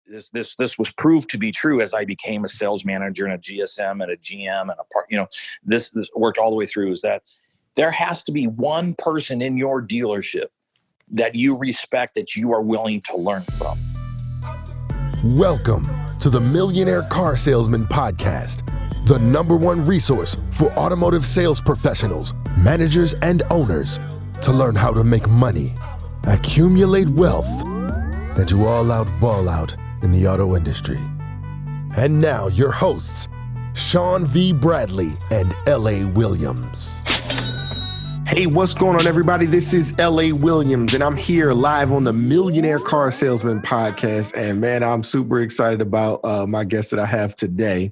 this was proved to be true as I became a sales manager and a GSM and a GM and a part, this worked all the way through, is that there has to be one person in your dealership that you respect, that you are willing to learn from. Welcome to the Millionaire Car Salesman Podcast, the #1 resource for automotive sales professionals, managers, and owners to learn how to make money, accumulate wealth, and to all out ball out in the auto industry. And now your hosts, Sean V. Bradley and L.A. Williams. Hey, what's going on, everybody? This is L.A. Williams, and I'm here live on the Millionaire Car Salesman Podcast. And man, I'm super excited about my guest that I have today.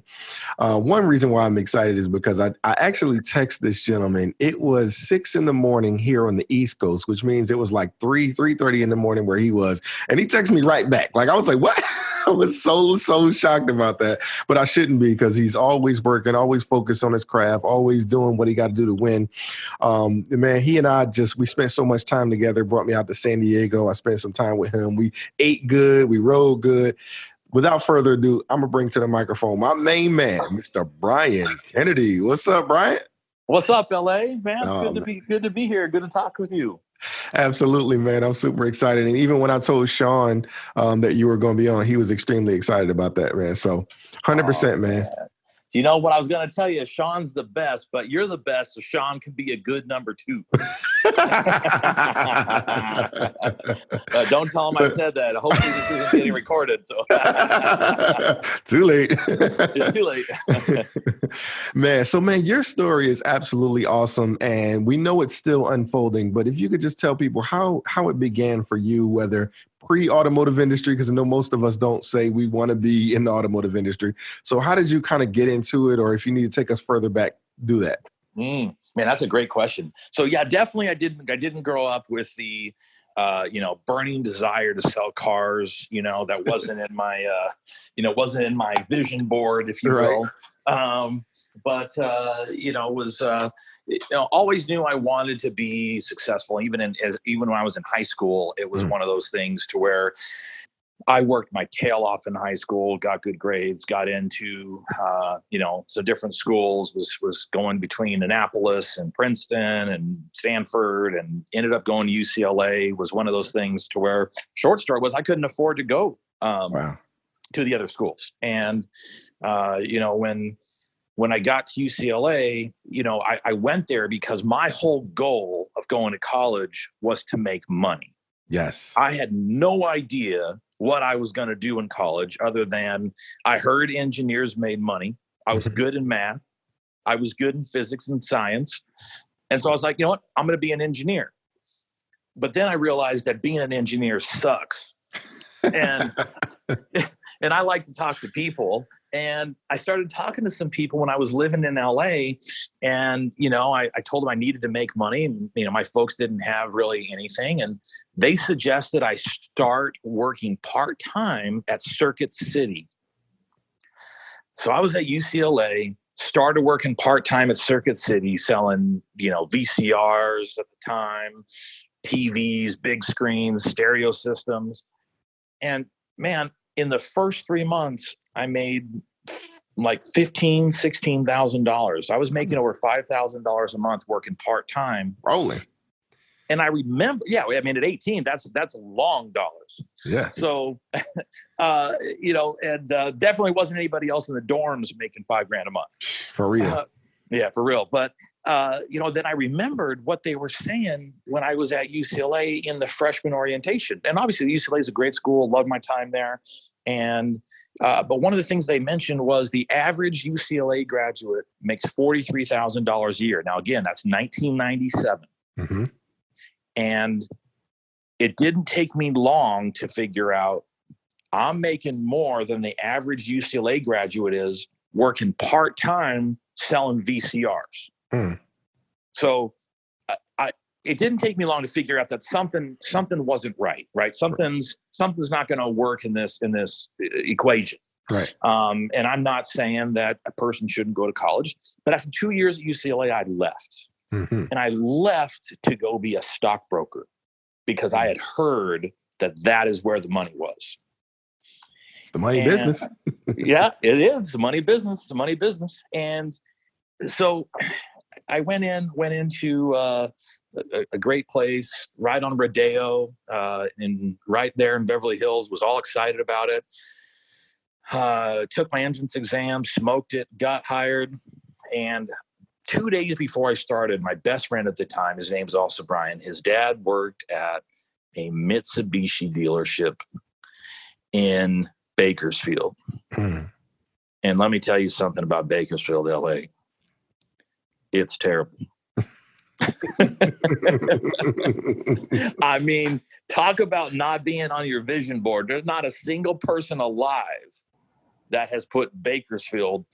One reason why I'm excited is because I actually texted this gentleman. It was 6 a.m. here on the East Coast, which means it was like 3:30 in the morning where he was. And he texted me right back. Like, I was like, what? I was so shocked about that. But I shouldn't be, because he's always working, always focused on his craft, always doing what he got to do to win. Man, he and I we spent so much time together, brought me out to San Diego. I spent some time with him. We ate good. We rode good. Without further ado, I'm going to bring to the microphone my main man, Mr. Brian Kennedy. What's up, Brian? What's up, LA? Man, it's good to be here. Good to talk with you. Absolutely, man. I'm super excited. And even when I told Sean that you were going to be on, he was extremely excited about that, man. So 100%, man. You know what I was going to tell you? Sean's the best, but you're the best, so Sean can be a good number 2. Don't tell him I said that. Hopefully this isn't getting recorded. So Too late. It's too late. Man, your story is absolutely awesome, and we know it's still unfolding. But if you could just tell people how it began for you, whether pre-automotive industry, because I know most of us don't say we want to be in the automotive industry. So how did you kind of get into it? Or if you need to take us further back, do that. Man, that's a great question. So yeah, definitely I didn't grow up with the, burning desire to sell cars, that wasn't in my, wasn't in my vision board, if you will. Always knew I wanted to be successful. Even when I was in high school, it was one of those things to where I worked my tail off in high school, got good grades, got into, some different schools, was going between Annapolis and Princeton and Stanford, and ended up going to UCLA. Was one of those things to where short story was I couldn't afford to go to the other schools. And, when I got to UCLA, I went there because my whole goal of going to college was to make money. Yes. I had no idea what I was going to do in college, other than I heard engineers made money. I was good in math. I was good in physics and science. And so I was like, you know what? I'm going to be an engineer. But then I realized that being an engineer sucks. And and I like to talk to people. And I started talking to some people when I was living in LA, and, I told them I needed to make money, and, my folks didn't have really anything. And they suggested I start working part-time at Circuit City. So I was at UCLA, started working part-time at Circuit City, selling, VCRs at the time, TVs, big screens, stereo systems. And man, in the first 3 months, I made like $16,000. I was making over $5,000 a month working part-time. Rolling. And I remember, at 18, that's long dollars. Yeah. So, definitely wasn't anybody else in the dorms making $5,000 a month. For real. For real. But, then I remembered what they were saying when I was at UCLA in the freshman orientation. And obviously UCLA is a great school. Loved my time there. And, but one of the things they mentioned was the average UCLA graduate makes $43,000 a year. Now, again, that's 1997. Mm-hmm. And it didn't take me long to figure out I'm making more than the average UCLA graduate is working part-time selling VCRs. So it didn't take me long to figure out that something wasn't right? Something's not going to work in this equation. Right. And I'm not saying that a person shouldn't go to college, but after 2 years at UCLA, I left. Mm-hmm. And I left to go be a stockbroker because I had heard that is where the money was. It's the money And, business. Yeah, it is. It's a money business. It's a money business. And so I went into a great place right on Rodeo, right there in Beverly Hills. Was all excited about it. Took my entrance exam, smoked it, got hired. And 2 days before I started, my best friend at the time, his name's also Brian, his dad worked at a Mitsubishi dealership in Bakersfield. And let me tell you something about Bakersfield, LA. It's terrible. I mean, talk about not being on your vision board. There's not a single person alive that has put Bakersfield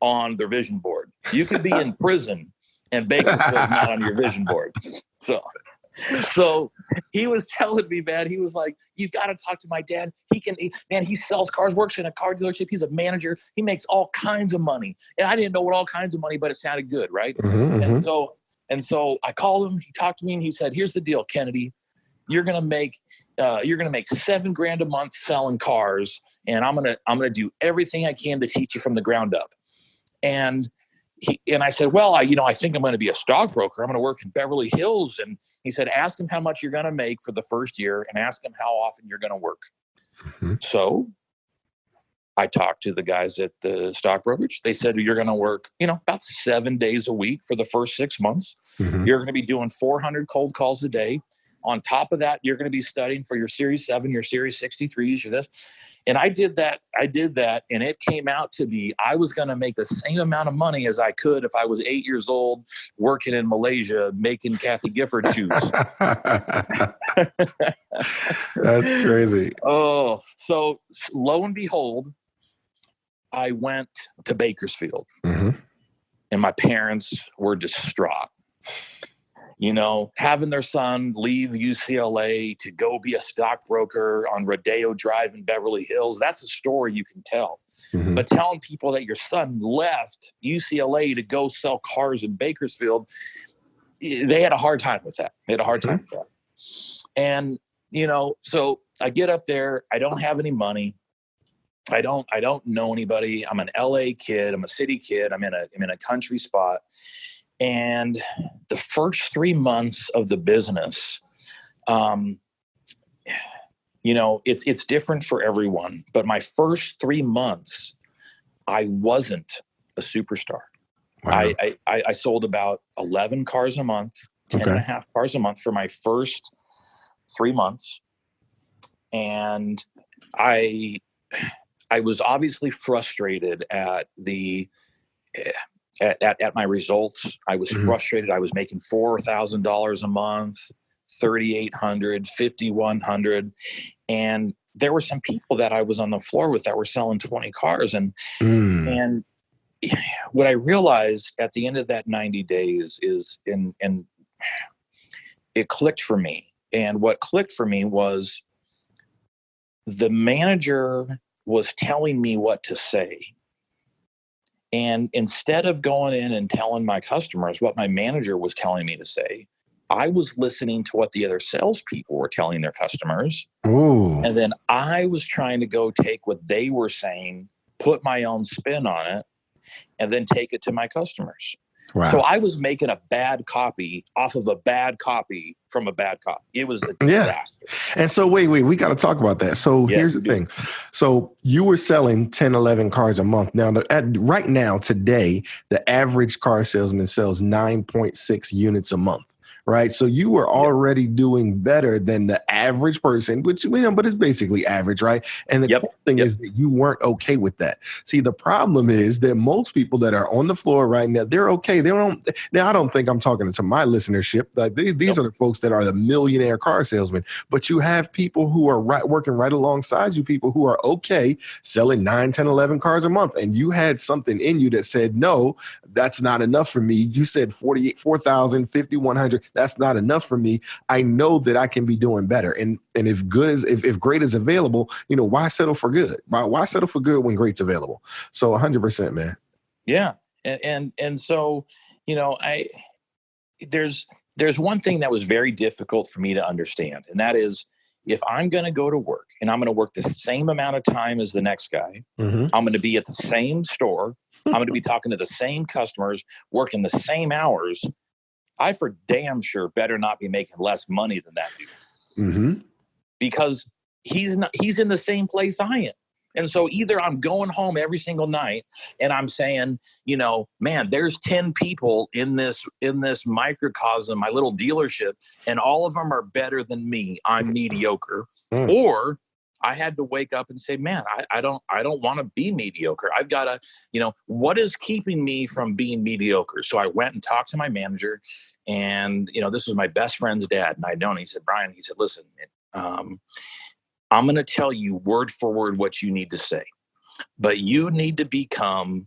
on their vision board. You could be in prison and Bakersfield's not on your vision board. So he was telling me, man, he was like, you got to talk to my dad. He sells cars, works in a car dealership. He's a manager. He makes all kinds of money. And I didn't know what all kinds of money, but it sounded good. Right. And so I called him, he talked to me and he said, here's the deal, Kennedy. You're going to make $7,000 a month selling cars. And I'm going to do everything I can to teach you from the ground up. And I said, well, I think I'm going to be a stockbroker. I'm going to work in Beverly Hills. And he said, ask him how much you're going to make for the first year and ask him how often you're going to work. So I talked to the guys at the stock brokerage. They said, you're going to work, about 7 days a week for the first 6 months. You're going to be doing 400 cold calls a day. On top of that, you're going to be studying for your Series 7, your Series 63s, your this. And I did that. And it came out to be, I was going to make the same amount of money as I could if I was 8 years old working in Malaysia, making Kathy Gifford shoes. That's crazy. Oh, so lo and behold, I went to Bakersfield and my parents were distraught. Having their son leave UCLA to go be a stockbroker on Rodeo Drive in Beverly Hills, that's a story you can tell. But telling people that your son left UCLA to go sell cars in Bakersfield, they had a hard time with that. And, so I get up there. I don't have any money. I don't know anybody. I'm an LA kid. I'm a city kid. I'm in a country spot. And the first 3 months of the business, it's different for everyone. But my first 3 months, I wasn't a superstar. Wow. I sold about 11 cars a month, 10 and a half cars a month for my first 3 months. And I was obviously frustrated at at my results. I was frustrated. I was making $4,000 a month, $3,800, $5,100. And there were some people that I was on the floor with that were selling 20 cars. And what I realized at the end of that 90 days is, and it clicked for me. And what clicked for me was the manager was telling me what to say. And instead of going in and telling my customers what my manager was telling me to say, I was listening to what the other salespeople were telling their customers. Ooh. And then I was trying to go take what they were saying, put my own spin on it, and then take it to my customers. Wow. So I was making a bad copy off of a bad copy from a bad copy. It was a disaster. And so wait, we got to talk about that. So here's the thing. So you were selling 10, 11 cars a month. Now, right now, today, the average car salesman sells 9.6 units a month. Right. So you were already doing better than the average person, which, but it's basically average. Right. And the cool thing is that you weren't okay with that. See, the problem is that most people that are on the floor right now, they're okay. Now, I don't think I'm talking to my listenership. Like these are the folks that are the millionaire car salesmen. But you have people who are working right alongside you, people who are okay selling 9, 10, 11 cars a month. And you had something in you that said, no, that's not enough for me. You said 4,000, 5,100. That's not enough for me. I know that I can be doing better. And if great is available, why settle for good? Why settle for good when great's available? So 100%, man. Yeah. And so, there's one thing that was very difficult for me to understand. And that is if I'm going to go to work and I'm going to work the same amount of time as the next guy, I'm going to be at the same store, I'm going to be talking to the same customers, working the same hours, I for damn sure better not be making less money than that dude. Because he's in the same place I am. And so either I'm going home every single night and I'm saying, man, there's 10 people in this microcosm, my little dealership, and all of them are better than me. I'm mediocre. Or I had to wake up and say, man, I don't want to be mediocre. I've got to, what is keeping me from being mediocre? So I went and talked to my manager, and, this was my best friend's dad. And I'd known, he said, Brian, he said, listen, I'm going to tell you word for word what you need to say, but you need to become,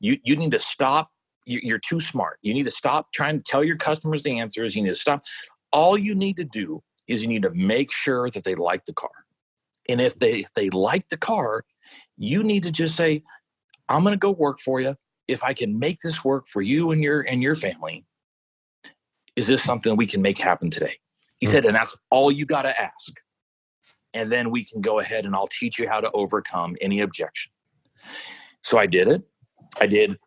you need to stop. You're too smart. You need to stop trying to tell your customers the answers. You need to stop. All you need to do is you need to make sure that they like the car. And if they like the car, you need to just say, I'm going to go work for you. If I can make this work for you and your family, is this something we can make happen today? He said, and that's all you got to ask. And then we can go ahead and I'll teach you how to overcome any objection. So I did it. I did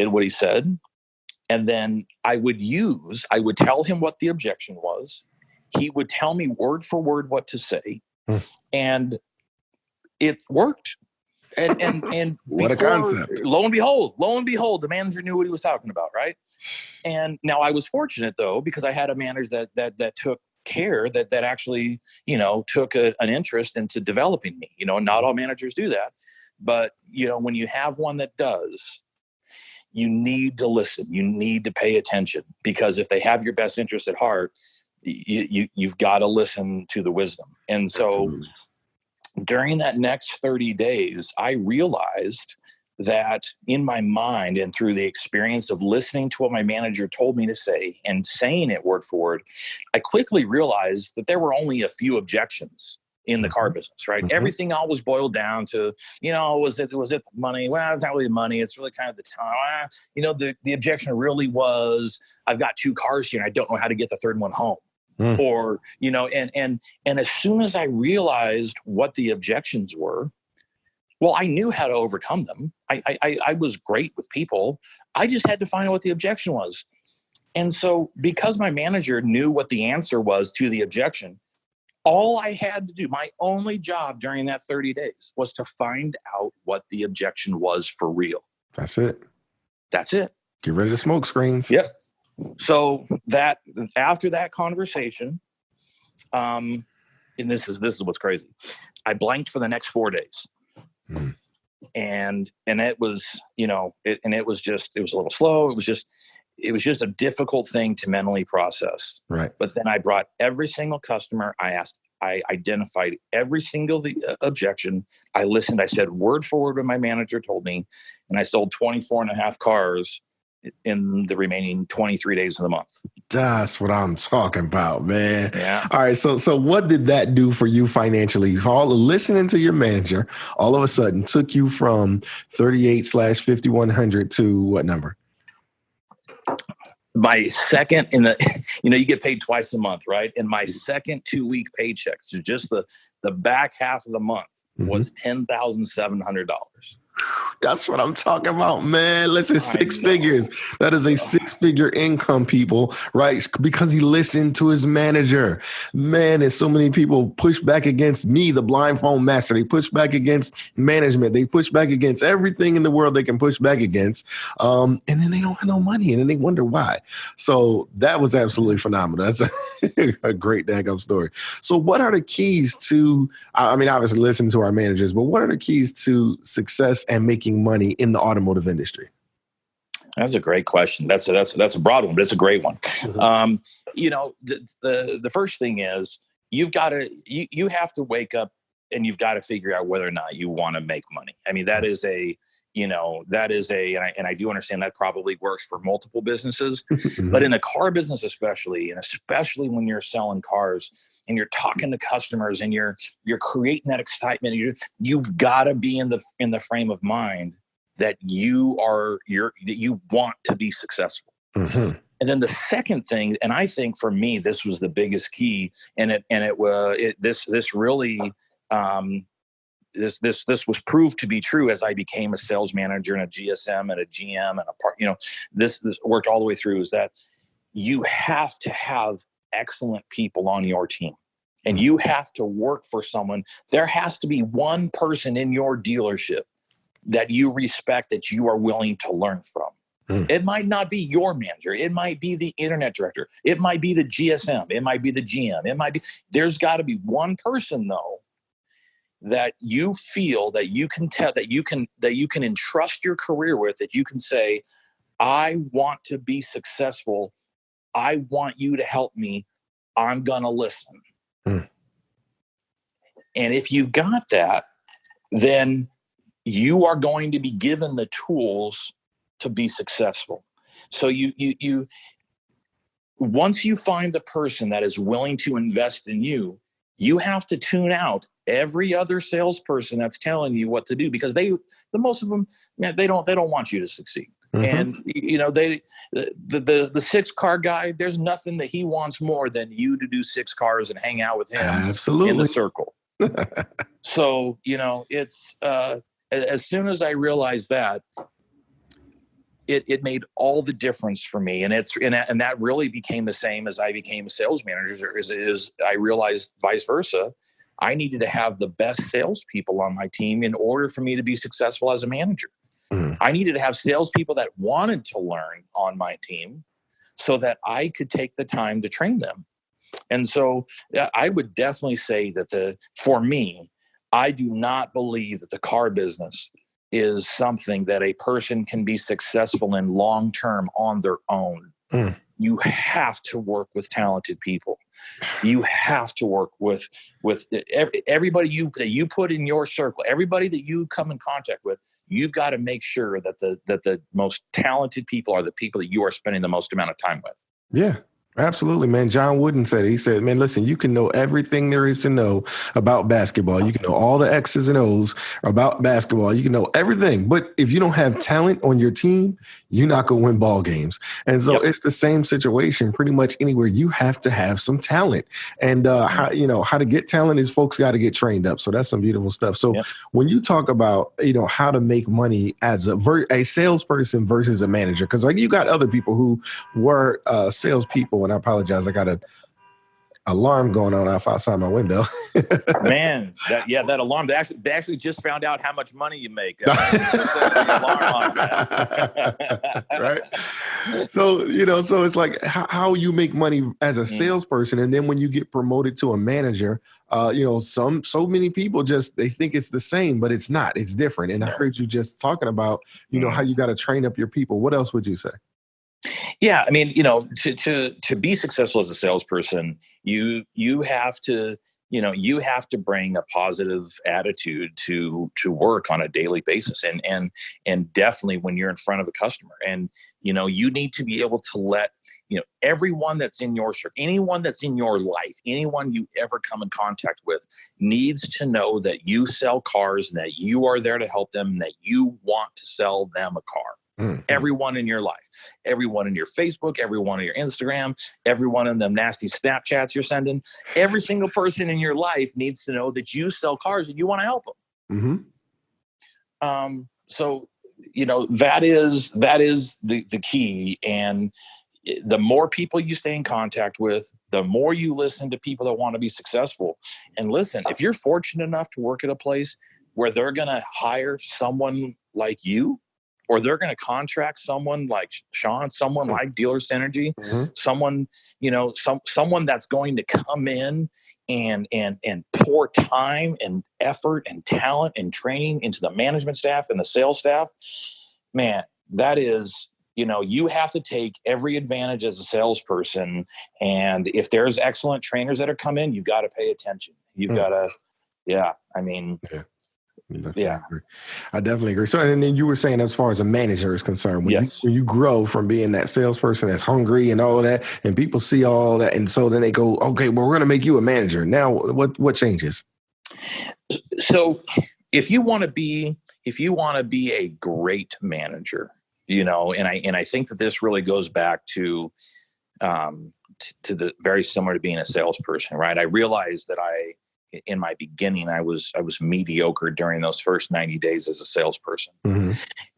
what he said. And then I would tell him what the objection was. He would tell me word for word what to say. And it worked. And what a concept. Lo and behold, the manager knew what he was talking about. Right. And now I was fortunate though, because I had a manager that took care, that actually, took an interest into developing me. Not all managers do that, but when you have one that does, you need to listen, you need to pay attention, because if they have your best interest at heart, you've got to listen to the wisdom. And so during that next 30 days, I realized that in my mind and through the experience of listening to what my manager told me to say and saying it word for word, I quickly realized that there were only a few objections in the car business, right? Everything always boiled down to, was it the money? Well, it's not really the money. It's really kind of the time. The objection really was, I've got 2 cars here and I don't know how to get the third one home. Or, and as soon as I realized what the objections were, well, I knew how to overcome them. I was great with people. I just had to find out what the objection was. And so because my manager knew what the answer was to the objection, all I had to do, my only job during that 30 days was to find out what the objection was for real. That's it. Get rid of the smoke screens. Yep. So that after that conversation, and this is what's crazy, I blanked for the next 4 days. And it was, it was a little slow. It was just a difficult thing to mentally process. Right. But then I brought every single customer. I identified every single objection. I listened. I said word for word what my manager told me, and I sold 24 and a half cars in the remaining 23 days of the month. That's what I'm talking about, man. Yeah. All right. So what did that do for you financially? All listening to your manager all of a sudden took you from 38/5,100 to what number? My second you get paid twice a month, right? And my second 2-week paycheck, so just the back half of the month, was $10,700. That's what I'm talking about, man. Listen, 6 figures. That is a 6-figure income, people, right? Because he listened to his manager. Man, and so many people push back against me, the blindfold master. They push back against management. They push back against everything in the world they can push back against. And then they don't have no money, and then they wonder why. So that was absolutely phenomenal. That's a great daggum story. So what are the keys to, obviously listen to our managers, but what are the keys to success and making money in the automotive industry? That's a great question. That's a broad one, but it's a great one. The first thing is you have to wake up and you've got to figure out whether or not you want to make money. I mean, and I do understand that probably works for multiple businesses, but in the car business, especially when you're selling cars and you're talking to customers and you're creating that excitement, you've got to be in the frame of mind that you want to be successful. And then the second thing, and I think for me, this was the biggest key, this really, this was proved to be true as I became a sales manager and a GSM and a GM and a part, this worked all the way through, is that you have to have excellent people on your team, and you have to work for someone. There has to be one person in your dealership that you respect, that you are willing to learn from. It might not be your manager. It might be the internet director. It might be the GSM. It might be the GM. There's got to be one person though, that you feel that you can tell, that you can entrust your career with, that you can say, I want to be successful. I want you to help me. I'm going to listen. And if you got that, then you are going to be given the tools to be successful. So you once you find the person that is willing to invest in you, you have to tune out every other salesperson that's telling you what to do, because the most of them, they don't want you to succeed. And the 6-car guy, there's nothing that he wants more than you to do 6 cars and hang out with him in the circle. So, it's as soon as I realized that, it made all the difference for me. And that really became the same as I became a sales manager, is I realized vice versa. I needed to have the best salespeople on my team in order for me to be successful as a manager. I needed to have salespeople that wanted to learn on my team so that I could take the time to train them. And so I would definitely say that for me, I do not believe that the car business is something that a person can be successful in long-term on their own. You have to work with talented people. You have to work with everybody that you put in your circle, everybody that you come in contact with. You've got to make sure that the most talented people are the people that you are spending the most amount of time with. Yeah. Absolutely, man. John Wooden said it. He said, man, listen, you can know everything there is to know about basketball. You can know all the X's and O's about basketball. You can know everything. But if you don't have talent on your team, you're not going to win ball games. And so it's the same situation pretty much anywhere. You have to have some talent. And how to get talent is folks got to get trained up. So that's some beautiful stuff. So when you talk about, how to make money as a salesperson versus a manager, because you got other people who were salespeople. And I apologize. I got an alarm going on outside my window. Man, that alarm. They actually just found out how much money you make. Right. So, so it's like how you make money as a salesperson. And then when you get promoted to a manager, so many people they think it's the same, but it's not. It's different. And I heard you just talking about, how you got to train up your people. What else would you say? Yeah, I mean, to be successful as a salesperson, you have to bring a positive attitude to work on a daily basis, and definitely when you're in front of a customer, and you need to be able to let everyone that's in your circle, anyone that's in your life, anyone you ever come in contact with, needs to know that you sell cars and that you are there to help them, and that you want to sell them a car. Everyone in your life, everyone in your Facebook, everyone in your Instagram, everyone in them nasty Snapchats you're sending, every single person in your life needs to know that you sell cars and you want to help them. So, that is the key. And the more people you stay in contact with, the more you listen to people that want to be successful. And listen, if you're fortunate enough to work at a place where they're going to hire someone like you, or they're going to contract someone like Sean, someone like Dealer Synergy, someone, someone that's going to come in and pour time and effort and talent and training into the management staff and the sales staff. Man, that is, you have to take every advantage as a salesperson. And if there's excellent trainers that are coming in, you've got to pay attention. You've got to, I definitely agree. So, and then you were saying, as far as a manager is concerned, when you grow from being that salesperson that's hungry and all of that, and people see all that, and so then they go, okay, well, we're going to make you a manager. Now, what changes? So, if you want to be a great manager, And I think that this really goes back to the very similar to being a salesperson, right? I realized that in my beginning, I was mediocre during those first 90 days as a salesperson. Mm-hmm.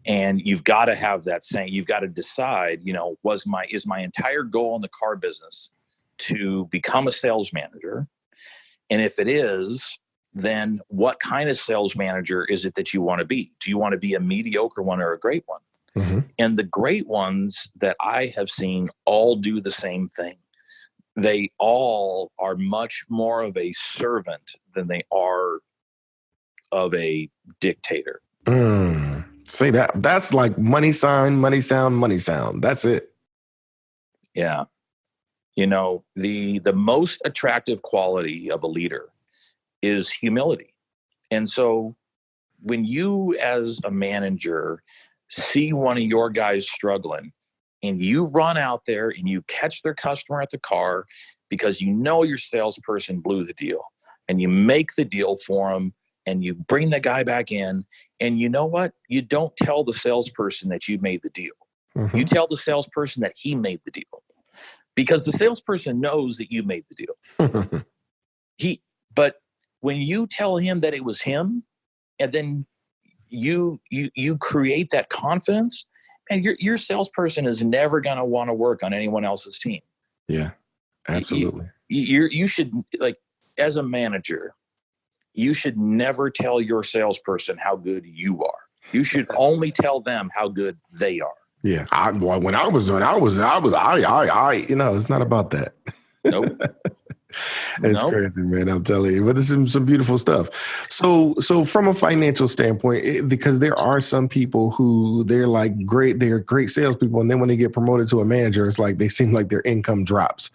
And you've got to have that saying, you've got to decide, is my entire goal in the car business to become a sales manager? And if it is, then what kind of sales manager is it that you want to be? Do you want to be a mediocre one or a great one? Mm-hmm. And the great ones that I have seen all do the same thing. They all are much more of a servant than they are of a dictator. Say that. That's like money sign, money sound, money sound. That's it. Yeah. The most attractive quality of a leader is humility. And so when you as a manager see one of your guys struggling, and you run out there and you catch their customer at the car because your salesperson blew the deal, and you make the deal for them, and you bring the guy back in, and you know what? You don't tell the salesperson that you made the deal. Mm-hmm. You tell the salesperson that he made the deal, because the salesperson knows that you made the deal. But when you tell him that it was him, and then you create that confidence, and your salesperson is never going to want to work on anyone else's team. Yeah, absolutely. You should, like, as a manager, you should never tell your salesperson how good you are. You should only tell them how good they are. Yeah. It's not about that. Nope. It's crazy, man. I'm telling you, but this is some beautiful stuff. So from a financial standpoint, because there are some people who they're great salespeople, and then when they get promoted to a manager, it's like they seem like their income drops.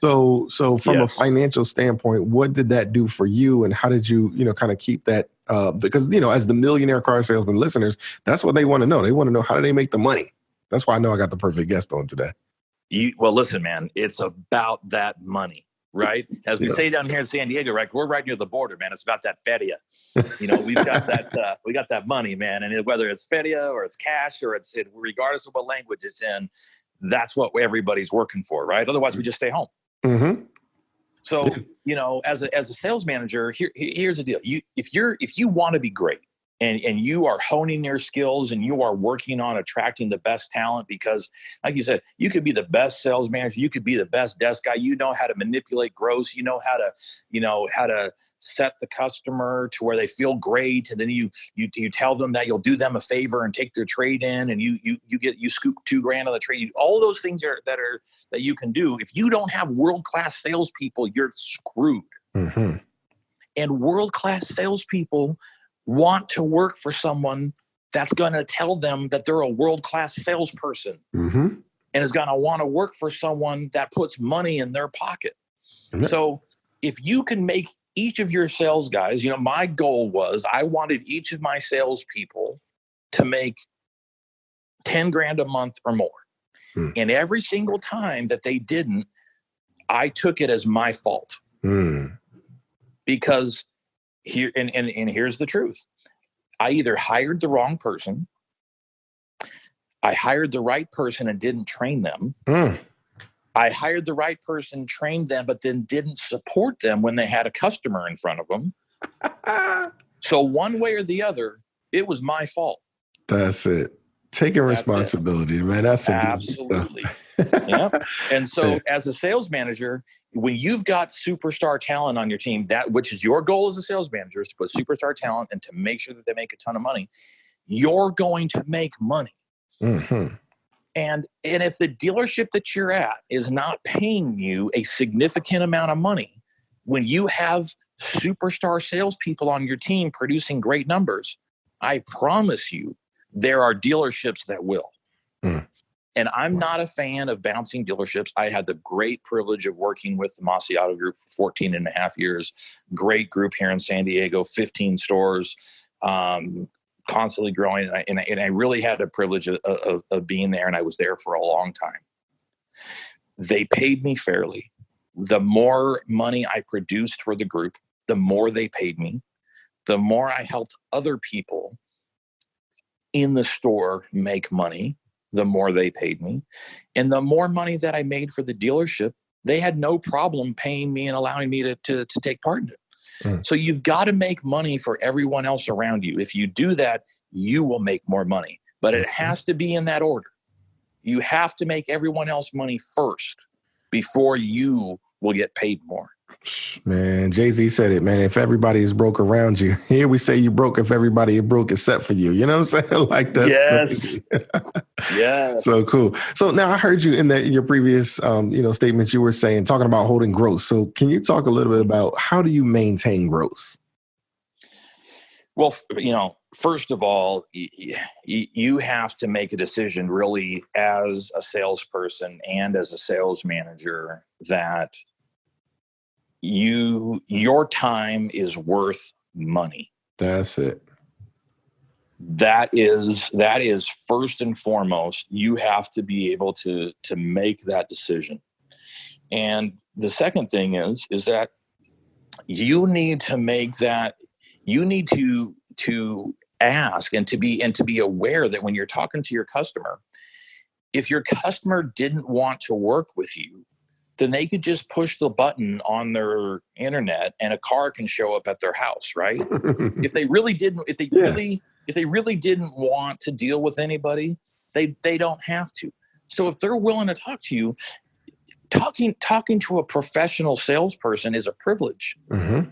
So from a financial standpoint, what did that do for you, and how did you, kind of keep that? Because as the Millionaire Car Salesman listeners, that's what they want to know. They want to know, how do they make the money? That's why I know I got the perfect guest on today. Well, listen, man, it's about that money. Right. As we say down here in San Diego, right? We're right near the border, man. It's about that feria. We've got that, we got that money, man. And whether it's feria or it's cash or regardless of what language it's in, that's what everybody's working for. Right. Otherwise we just stay home. Mm-hmm. So, as a sales manager, here's the deal. If you want to be great, and you are honing your skills, and you are working on attracting the best talent, because like you said, you could be the best sales manager, you could be the best desk guy, you know how to manipulate gross, you know how to set the customer to where they feel great, and then you tell them that you'll do them a favor and take their trade in, and you scoop $2,000 on the trade. All those things that you can do. If you don't have world-class salespeople, you're screwed. Mm-hmm. And world-class salespeople want to work for someone that's going to tell them that they're a world-class salesperson, mm-hmm. and is going to want to work for someone that puts money in their pocket. Mm-hmm. So if you can make each of your sales guys, my goal was I wanted each of my salespeople to make $10,000 a month or more. Mm. And every single time that they didn't, I took it as my fault. Mm. Because here's the truth. I either hired the wrong person, I hired the right person and didn't train them. I hired the right person, trained them, but then didn't support them when they had a customer in front of them. So one way or the other, it was my fault. That's it. Taking responsibility, man. That's some absolutely. Yeah. And so as a sales manager, when you've got superstar talent on your team, which is your goal as a sales manager, is to put superstar talent and to make sure that they make a ton of money, you're going to make money. Mm-hmm. And if the dealership that you're at is not paying you a significant amount of money, when you have superstar salespeople on your team producing great numbers, I promise you, there are dealerships that will. Mm. And I'm not a fan of bouncing dealerships. I had the great privilege of working with the Mossy Auto Group for 14 and a half years. Great group here in San Diego, 15 stores, constantly growing. And I really had the privilege of being there, and I was there for a long time. They paid me fairly. The more money I produced for the group, the more they paid me. The more I helped other people in the store make money, the more they paid me. And the more money that I made for the dealership, they had no problem paying me and allowing me to take part in it. So you've got to make money for everyone else around you. If you do that, you will make more money. But it has to be in that order. You have to make everyone else money first before you will get paid more. Man, Jay-Z said it, man. If everybody is broke around you, here we say you broke if everybody is broke except for you. You know what I'm saying? Like that's yes. Yeah. So cool. So now I heard you in your previous statements you were saying, talking about holding growth. So can you talk a little bit about how do you maintain growth? Well, first of all, you have to make a decision really as a salesperson and as a sales manager that your time is worth money. That's it. That is first and foremost. You have to be able to make that decision. And the second thing is that you need to make that. You need to ask and to be aware that when you're talking to your customer, if your customer didn't want to work with you, then they could just push the button on their internet and a car can show up at their house, right? If they really didn't want to deal with anybody, they don't have to. So if they're willing to talk to you, talking to a professional salesperson is a privilege. Mm-hmm.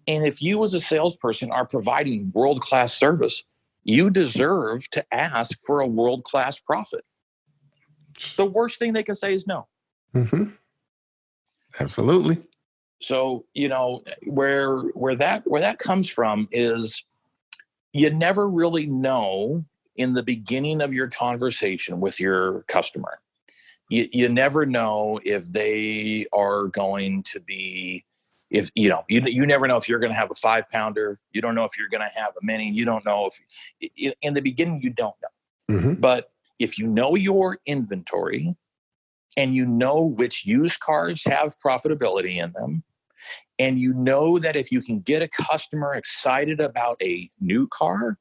And if you as a salesperson are providing world-class service, you deserve to ask for a world-class profit. The worst thing they can say is no. Mm-hmm. Absolutely. So, where that comes from is you never really know in the beginning of your conversation with your customer. You never know if they are going to be, if you never know if you're going to have a 5-pounder. You don't know if you're going to have a mini. You don't know if in the beginning you don't know. Mm-hmm. But if you know your inventory and you know which used cars have profitability in them, and you know that if you can get a customer excited about a new car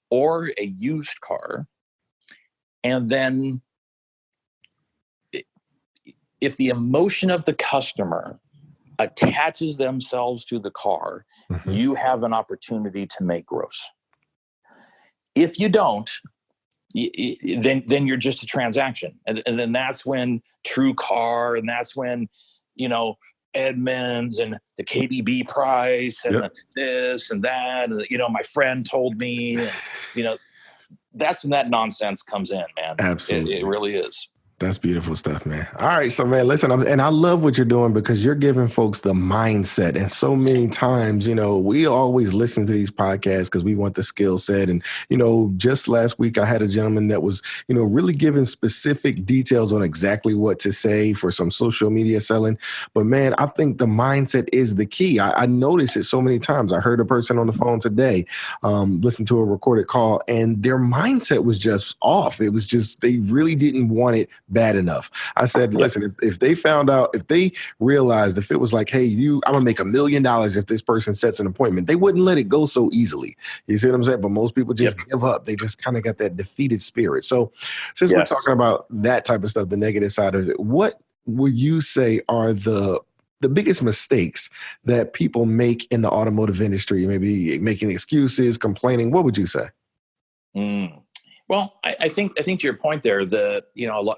or a used car, and then if the emotion of the customer attaches themselves to the car, mm-hmm. you have an opportunity to make gross. If you don't, then you're just a transaction. And then that's when True Car, and that's when, Edmunds and the KBB price and this and that. And, my friend told me, and, that's when that nonsense comes in, man. Absolutely. It really is. That's beautiful stuff, man. All right. So, man, listen, and I love what you're doing because you're giving folks the mindset. And so many times, we always listen to these podcasts because we want the skill set. And, just last week, I had a gentleman that was, really giving specific details on exactly what to say for some social media selling. But, man, I think the mindset is the key. I noticed it so many times. I heard a person on the phone today, listen to a recorded call, and their mindset was just off. It was just, they really didn't want it bad enough. I said, listen, if they found out, if they realized, if it was like, hey, I'm going to make $1 million if this person sets an appointment, they wouldn't let it go so easily. You see what I'm saying? But most people just give up. They just kind of got that defeated spirit. So since we're talking about that type of stuff, the negative side of it, what would you say are the biggest mistakes that people make in the automotive industry? Maybe making excuses, complaining. What would you say? Well, I think to your point there,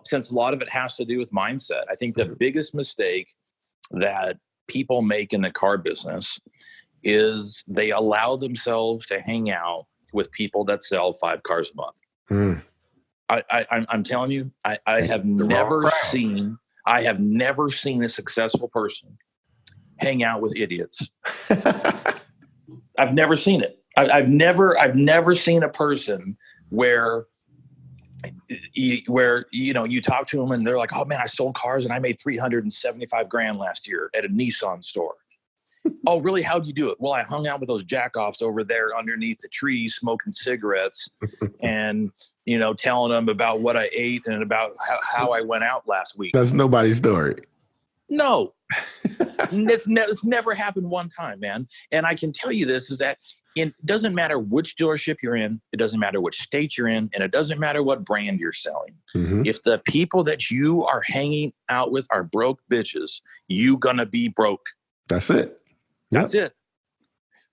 since a lot of it has to do with mindset, I think the biggest mistake that people make in the car business is they allow themselves to hang out with people that sell 5 cars a month. I'm telling you, I have never seen a successful person hang out with idiots. I've never seen it. I've never seen a person where you talk to them and they're like, oh man, I sold cars and I made $375,000 last year at a Nissan store. Oh, really? How'd you do it? Well, I hung out with those jackoffs over there underneath the trees, smoking cigarettes and, telling them about what I ate and about how I went out last week. That's nobody's story. No, it's never happened one time, man. And I can tell you this is that it doesn't matter which dealership you're in, it doesn't matter which state you're in, and it doesn't matter what brand you're selling. If the people that you are hanging out with are broke bitches, you gonna be broke. That's it. That's it.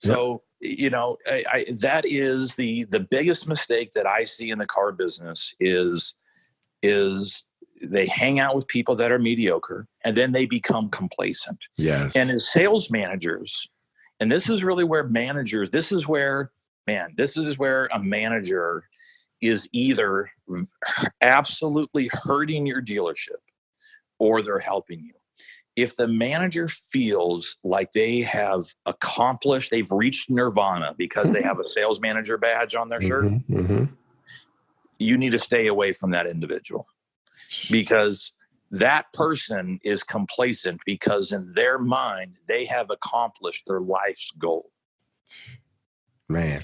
So, that is the biggest mistake that I see in the car business is they hang out with people that are mediocre and then they become complacent. Yes. And as sales managers, and this is really where this is where a manager is either absolutely hurting your dealership or they're helping you. If the manager feels like they've reached nirvana because they have a sales manager badge on their shirt, you need to stay away from that individual, because that person is complacent because in their mind, they have accomplished their life's goal. Man,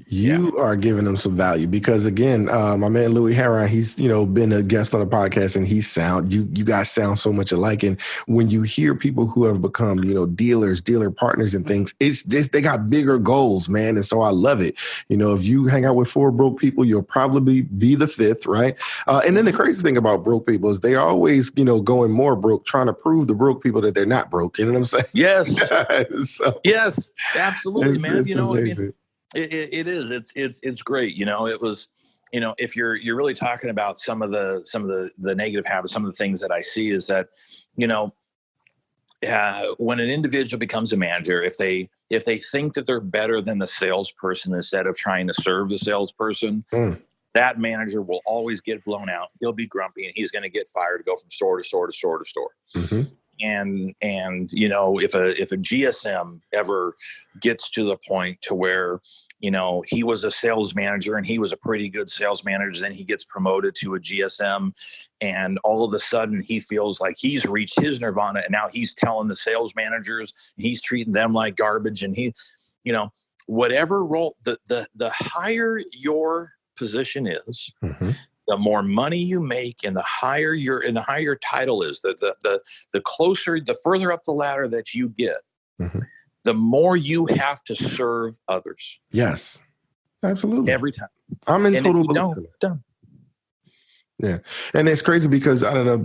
you are giving them some value, because again, my man Louis Heron, he's been a guest on the podcast, and you guys sound so much alike. And when you hear people who have become dealers, dealer partners, and things, it's just they got bigger goals, man. And so I love it. If you hang out with 4 broke people, you'll probably be the 5th, right? And then the crazy thing about broke people is they always going more broke, trying to prove the broke people that they're not broke. You know what I'm saying? Yes. Yes, absolutely, man. It's amazing. It is. It's great. It was, if you're really talking about some of the negative habits, some of the things that I see is that, when an individual becomes a manager, if they think that they're better than the salesperson instead of trying to serve the salesperson, that manager will always get blown out. He'll be grumpy and he's going to get fired to go from store to store to store to store. And if a GSM ever gets to the point to where, he was a sales manager and he was a pretty good sales manager, then he gets promoted to a GSM and all of a sudden he feels like he's reached his nirvana and now he's telling the sales managers, he's treating them like garbage. And whatever role, the higher your position is, the more money you make and the higher your title is, the closer, the further up the ladder that you get, the more you have to serve others. Yes, absolutely. Every time. I'm in total belief. Done. Yeah. And it's crazy because I don't know,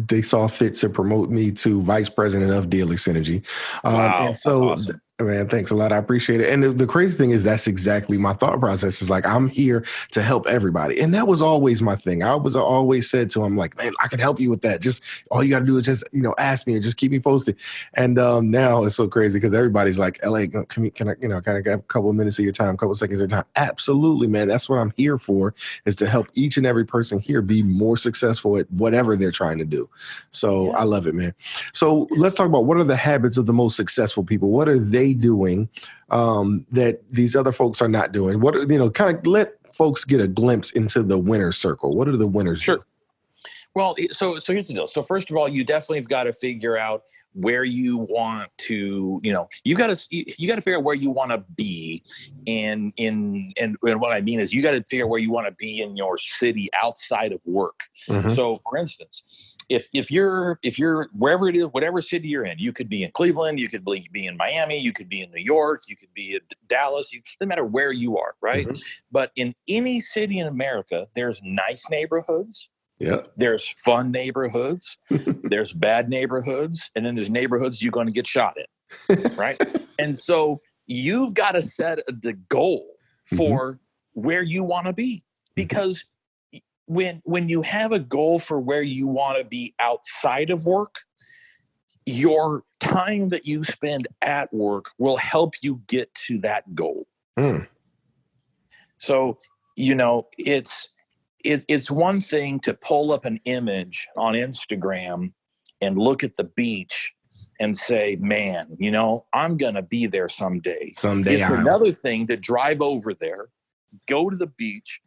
they saw fit to promote me to vice president of Dealer Synergy. Wow, and so that's awesome. Man, thanks a lot. I appreciate it. And the crazy thing is that's exactly my thought process. Is like, I'm here to help everybody. And that was always my thing. I was always said to him, like, man, I can help you with that. Just all you got to do is just, ask me and just keep me posted. And now it's so crazy because everybody's like, LA, can I get a couple of minutes of your time, a couple of seconds of your time? Absolutely, man. That's what I'm here for, is to help each and every person here be more successful at whatever they're trying to do. So I love it, man. So let's talk about what are the habits of the most successful people? What are they doing that these other folks are not doing? What kind of let folks get a glimpse into the winner's circle? What are the winners? Sure. Do? Well, so here's the deal. So first of all, you definitely have got to figure out where you want to, you got to figure out where you want to be and what I mean is you got to figure out where you want to be in your city outside of work. So for instance, if you're wherever it is, whatever city you're in, you could be in Cleveland, you could be in Miami, you could be in New York, you could be in Dallas, doesn't matter where you are, right? But in any city in America, there's nice neighborhoods. Yeah. There's fun neighborhoods, there's bad neighborhoods, and then there's neighborhoods you're going to get shot in, right? And so you've got to set the goal for where you want to be, because when you have a goal for where you want to be outside of work, your time that you spend at work will help you get to that goal. So, it's one thing to pull up an image on Instagram and look at the beach and say, man, I'm going to be there someday. It's another thing to drive over there, go to the beach,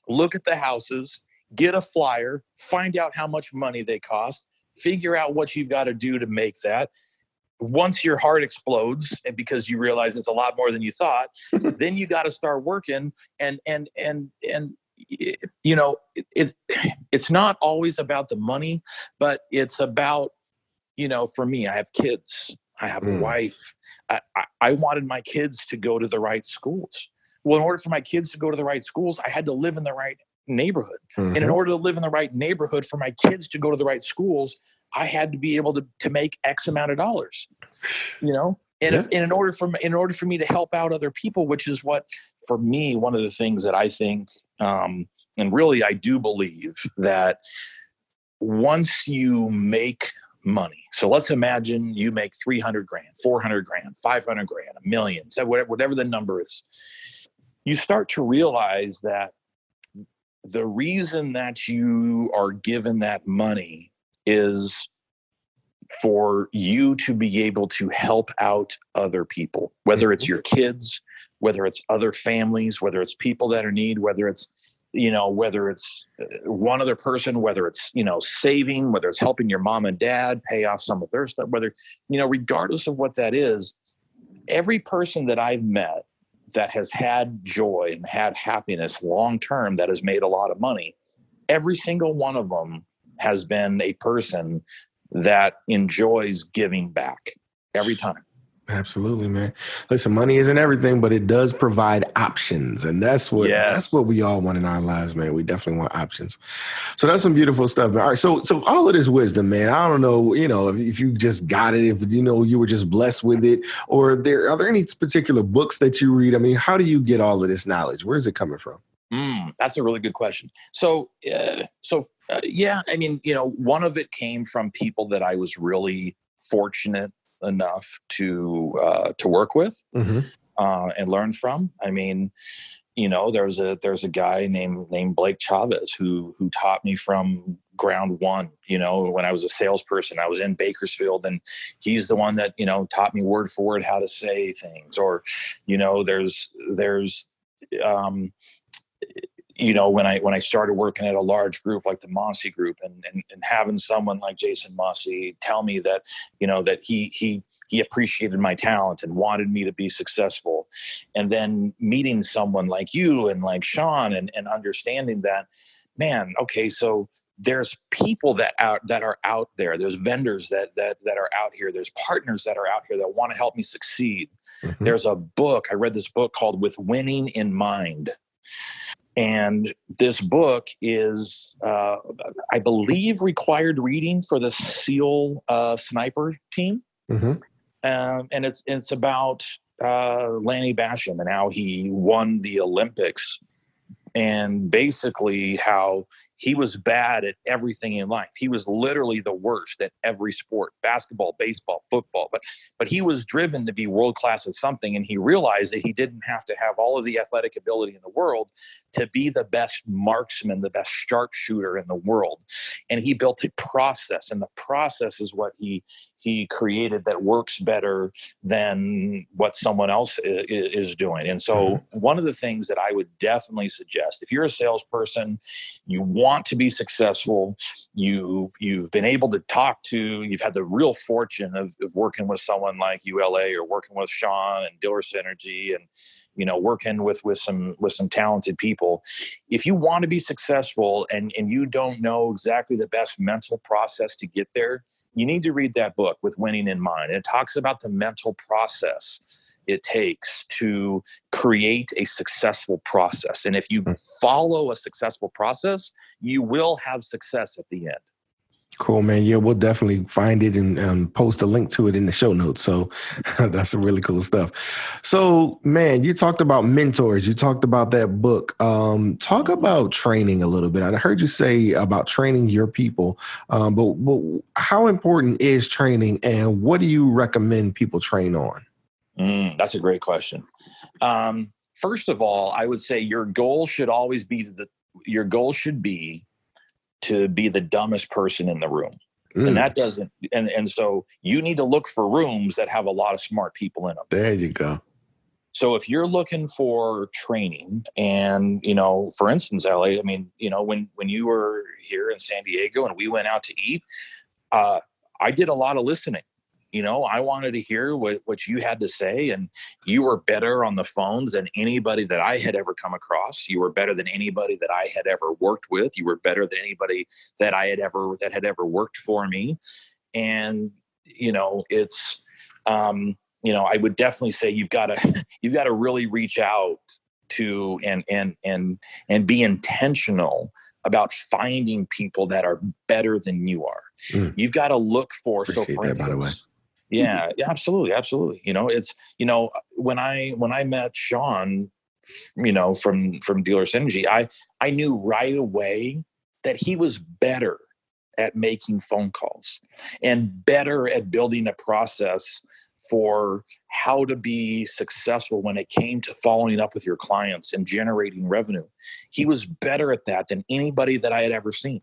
look at the houses, get a flyer, find out how much money they cost, figure out what you've got to do to make that. Once your heart explodes and because you realize it's a lot more than you thought, then you got to start working and it's not always about the money, but it's about, for me, I have kids, I have a wife, I wanted my kids to go to the right schools. Well, in order for my kids to go to the right schools, I had to live in the right neighborhood. And in order to live in the right neighborhood for my kids to go to the right schools, I had to be able to make X amount of dollars, you know? And in order for me to help out other people, which is what, for me, one of the things that I think, and really I do believe that once you make money, so let's imagine you make 300 grand, 400 grand, 500 grand, a million, so whatever the number is, you start to realize that the reason that you are given that money is for you to be able to help out other people, whether it's your kids, whether it's other families, whether it's people that are in need, whether it's one other person, whether it's, saving, whether it's helping your mom and dad pay off some of their stuff, whether, regardless of what that is, every person that I've met that has had joy and had happiness long-term, that has made a lot of money, every single one of them has been a person that enjoys giving back every time. Absolutely, man. Listen, money isn't everything, but it does provide options. And that's what we all want in our lives, man. We definitely want options. So that's some beautiful stuff, man. All right. So all of this wisdom, man, I don't know, if you just got it, if, you were just blessed with it, or are there any particular books that you read? I mean, how do you get all of this knowledge? Where's it coming from? That's a really good question. So, one of it came from people that I was really fortunate enough to work with and learn from. I mean, there's a guy named Blake Chavez who taught me from ground one. When I was a salesperson, I was in Bakersfield, and he's the one that taught me word for word how to say things. Or there's when I started working at a large group like the Mossy Group, and having someone like Jason Mossy tell me that, that he appreciated my talent and wanted me to be successful. And then meeting someone like you and like Sean and understanding that, man, okay, so there's people that are out there. There's vendors that are out here. There's partners that are out here that want to help me succeed. There's a book. I read this book called With Winning in Mind. And this book is, I believe, required reading for the SEAL sniper team. And it's about Lanny Basham and how he won the Olympics, and basically how he was bad at everything in life. He was literally the worst at every sport: basketball, baseball, football. But he was driven to be world-class at something, and he realized that he didn't have to have all of the athletic ability in the world to be the best marksman, the best sharpshooter in the world. And he built a process, and the process is what he created that works better than what someone else is doing. And so one of the things that I would definitely suggest, if you're a salesperson, you want to be successful, you've been able to you've had the real fortune of working with someone like ULA, or working with Sean and Dealer Synergy, and working with some talented people. If you want to be successful and you don't know exactly the best mental process to get there, you need to read that book, With Winning in Mind. And it talks about the mental process it takes to create a successful process. And if you follow a successful process, you will have success at the end. Cool, man. Yeah, we'll definitely find it and post a link to it in the show notes. So that's some really cool stuff. So, man, you talked about mentors. You talked about that book. Talk about training a little bit. I heard you say about training your people, but how important is training, and what do you recommend people train on? That's a great question. First of all, I would say your goal should always be to be the dumbest person in the room. And that doesn't, and so you need to look for rooms that have a lot of smart people in them. There you go. So if you're looking for training, and, for instance, LA, I mean, when you were here in San Diego and we went out to eat, I did a lot of listening. I wanted to hear what you had to say, and you were better on the phones than anybody that I had ever come across. You were better than anybody that I had ever worked with. You were better than anybody that had ever worked for me. And, it's, I would definitely say you've got to really reach out to and be intentional about finding people that are better than you are. You've got to look for, Appreciate so for that, by the way. instance, yeah, absolutely. Absolutely. It's, when I met Sean, from Dealer Synergy, I knew right away that he was better at making phone calls and better at building a process for how to be successful when it came to following up with your clients and generating revenue. He was better at that than anybody that I had ever seen.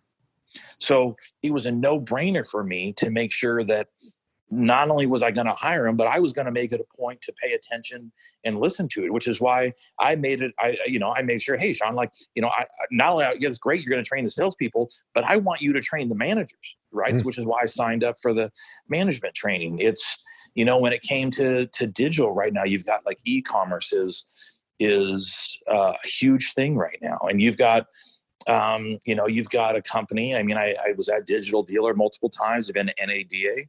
So it was a no-brainer for me to make sure that not only was I going to hire him, but I was going to make it a point to pay attention and listen to it, which is why I made it. I made sure, hey, Sean, not only it's great you're going to train the salespeople, but I want you to train the managers, right? Which is why I signed up for the management training. It's, when it came to digital right now, you've got like e-commerce is a huge thing right now, and you've got a company. I mean, I was at Digital Dealer multiple times. I've been to NADA,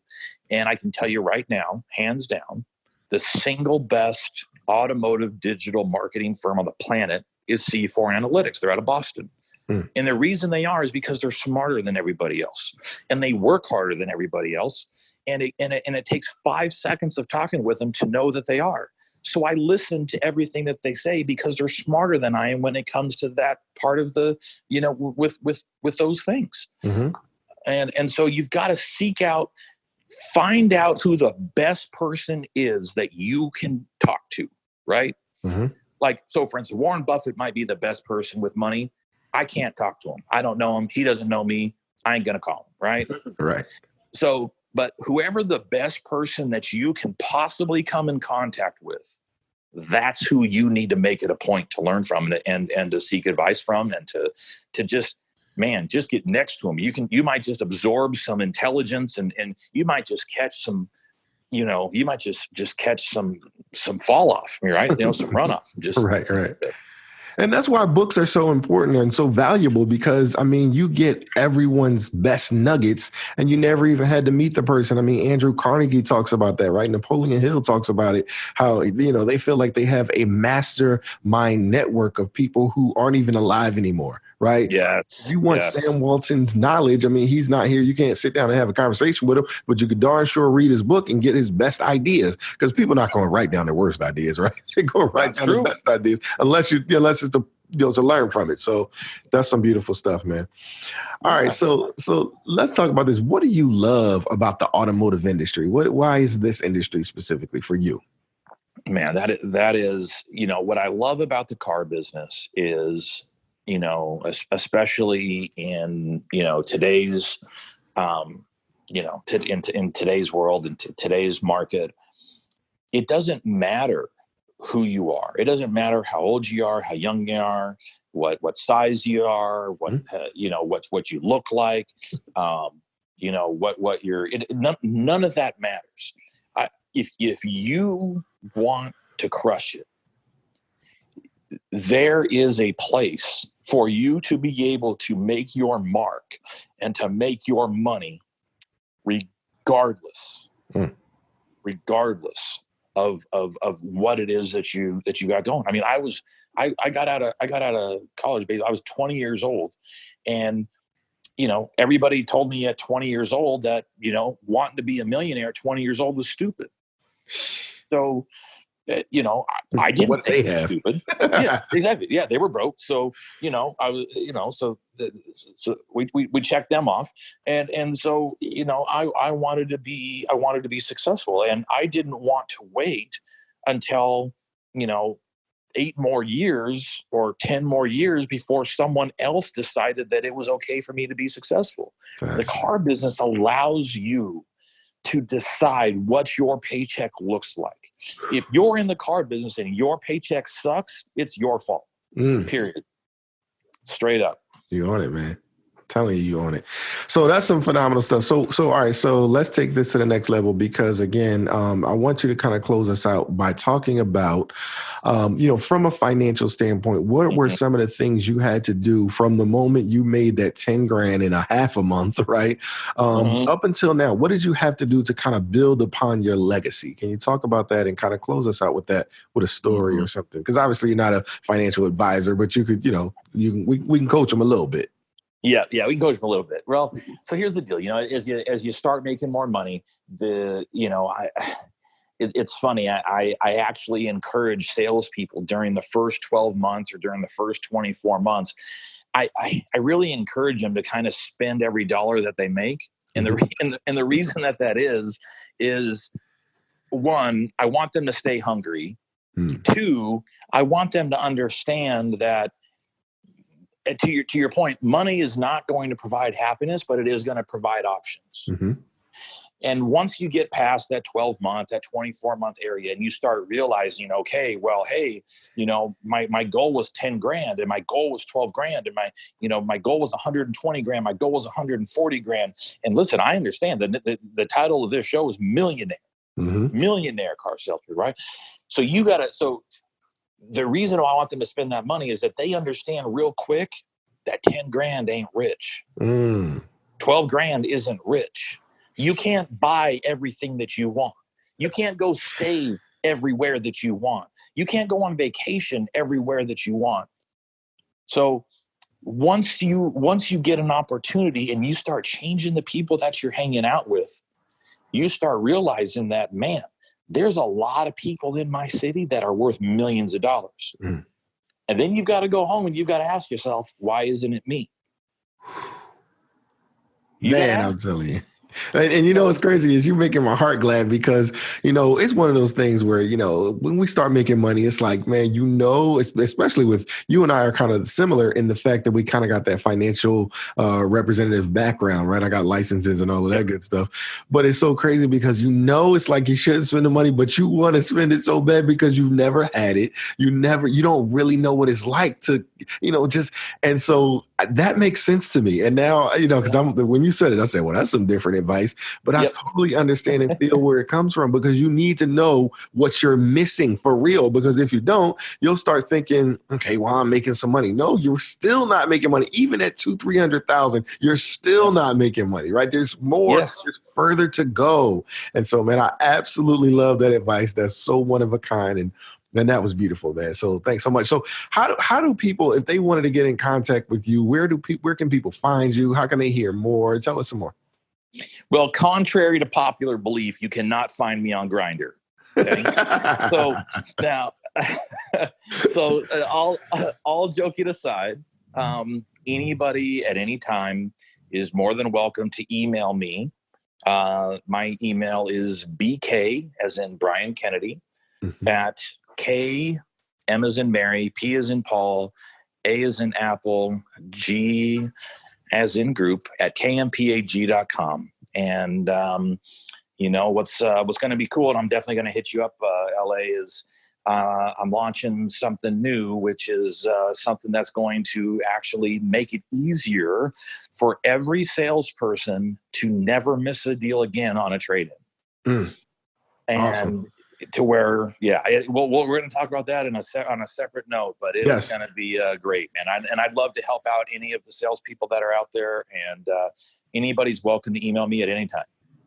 and I can tell you right now, hands down, the single best automotive digital marketing firm on the planet is C4 Analytics. They're out of Boston. And the reason they are is because they're smarter than everybody else, and they work harder than everybody else. And it takes 5 seconds of talking with them to know that they are. So I listen to everything that they say because they're smarter than I am when it comes to that part of the, with those things. And so you've got to seek out, find out who the best person is that you can talk to, right? Like, so for instance, Warren Buffett might be the best person with money. I can't talk to him. I don't know him. He doesn't know me. I ain't going to call him, right? Right. So, but whoever the best person that you can possibly come in contact with, that's who you need to make it a point to learn from and to seek advice from, and to just get next to them. You might just absorb some intelligence, and you might just catch some, you might just catch some fall off, right? Some runoff. Just right. And that's why books are so important and so valuable, because, you get everyone's best nuggets and you never even had to meet the person. Andrew Carnegie talks about that, right? Napoleon Hill talks about it, how, they feel like they have a mastermind network of people who aren't even alive anymore, right? Yes. You want Sam Walton's knowledge. He's not here. You can't sit down and have a conversation with him, but you could darn sure read his book and get his best ideas, because people are not going to write down their worst ideas, right? They're going to write down the best ideas, unless it's to learn from it. So that's some beautiful stuff, man. All right. So let's talk about this. What do you love about the automotive industry? Why is this industry specifically for you? Man, that is, what I love about the car business is, especially in, today's, in today's world and today's market, it doesn't matter who you are. It doesn't matter how old you are, how young you are, what size you are, what you look like, what you're. None of that matters. If you want to crush it, there is a place for you to be able to make your mark and to make your money, regardless of what it is that you got going. I got out of college base. I was 20 years old, and everybody told me at 20 years old that wanting to be a millionaire at 20 years old was stupid. So I didn't think it was stupid. Yeah, exactly. Yeah, they were broke. So I was so we checked them off, and so I wanted to be successful, and I didn't want to wait until 8 more years or 10 more years before someone else decided that it was okay for me to be successful. The car business allows you to decide what your paycheck looks like. If you're in the car business and your paycheck sucks, it's your fault. Period. Straight up. You on it, man. Telling you on it. So that's some phenomenal stuff. So all right. So let's take this to the next level because again, I want you to kind of close us out by talking about, from a financial standpoint, what were some of the things you had to do from the moment you made that 10 grand in a half a month, right? Up until now, what did you have to do to kind of build upon your legacy? Can you talk about that and kind of close us out with that, with a story or something? Because obviously you're not a financial advisor, but you could, we can coach them a little bit. Yeah, we can coach them a little bit. Well, so here's the deal. As you start making more money, it's funny. I actually encourage salespeople during the first 12 months or during the first 24 months. I really encourage them to kind of spend every dollar that they make. And the reason that is one, I want them to stay hungry. Two, I want them to understand that. To your point, money is not going to provide happiness, but it is going to provide options. And once you get past that 12-month, that 24-month area, and you start realizing, okay, well, hey, my goal was 10 grand and my goal was 12 grand and my goal was 120 grand. My goal was 140 grand. And listen, I understand that the title of this show is Millionaire Car Salesman, right? So the reason why I want them to spend that money is that they understand real quick that 10 grand ain't rich. 12 grand isn't rich. You can't buy everything that you want. You can't go stay everywhere that you want. You can't go on vacation everywhere that you want. So once you get an opportunity and you start changing the people that you're hanging out with, you start realizing that, man, there's a lot of people in my city that are worth millions of dollars. And then you've got to go home and you've got to ask yourself, why isn't it me? I'm telling you. And what's crazy is you're making my heart glad because, it's one of those things where, when we start making money, it's like, man, especially with you and I are kind of similar in the fact that we kind of got that financial representative background, right? I got licenses and all of that good stuff. But it's so crazy because, it's like you shouldn't spend the money, but you want to spend it so bad because you've never had it. You don't really know what it's like to, and so that makes sense to me. And now, because when you said it, I said, well, that's some different advice, but I totally understand and feel where it comes from because you need to know what you're missing for real. Because if you don't, you'll start thinking, okay, well, I'm making some money. No, you're still not making money. Even at 200,000-300,000, you're still not making money, right? There's more, there's further to go. And so, man, I absolutely love that advice. That's so one of a kind. And that was beautiful, man. So thanks so much. So how do people, if they wanted to get in contact with you, where can people find you? How can they hear more? Tell us some more. Well, contrary to popular belief, you cannot find me on Grindr. Okay? So now, all joking aside, anybody at any time is more than welcome to email me. My email is BK, as in Brian Kennedy, at K, M as in Mary, P as in Paul, A as in Apple, G as in group at kmpag.com. And, what's going to be cool, and I'm definitely going to hit you up, LA, is I'm launching something new, which is something that's going to actually make it easier for every salesperson to never miss a deal again on a trade-in. And awesome. To where, we're going to talk about that on a separate note, but it's going to be great, man. And I'd love to help out any of the salespeople that are out there, and anybody's welcome to email me at any time.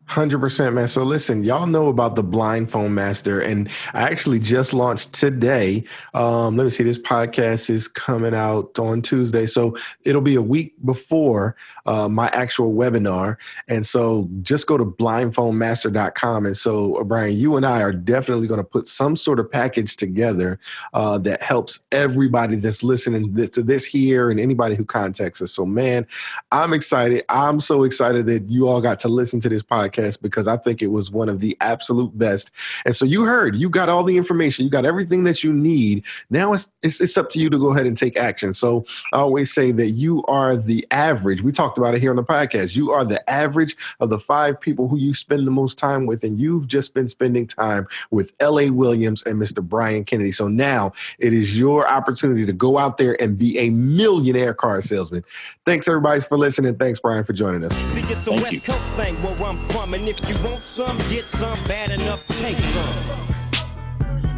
100%, man. So listen, y'all know about the Blind Phone Master, and I actually just launched today. Let me see, this podcast is coming out on Tuesday. So it'll be a week before my actual webinar. And so just go to blindphonemaster.com. And so, Brian, you and I are definitely going to put some sort of package together that helps everybody that's listening to this here and anybody who contacts us. So, man, I'm excited. I'm so excited that you all got to listen to this podcast. podcast because I think it was one of the absolute best. And so you got all the information, you got everything that you need. Now it's up to you to go ahead and take action. So I always say that you are the average. We talked about it here on the podcast. You are the average of the 5 people who you spend the most time with, and you've just been spending time with L.A. Williams and Mr. Brian Kennedy. So now it is your opportunity to go out there and be a millionaire car salesman. Thanks, everybody, for listening. Thanks, Brian, for joining us. See, it's a West Coast thing where I'm from, and if you want some, get some, bad enough, take some.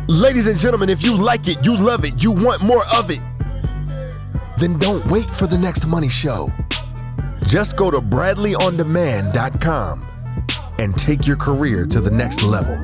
Ladies and gentlemen, if you like it, you love it, you want more of it, then don't wait for the next money show. Just go to bradleyondemand.com and take your career to the next level.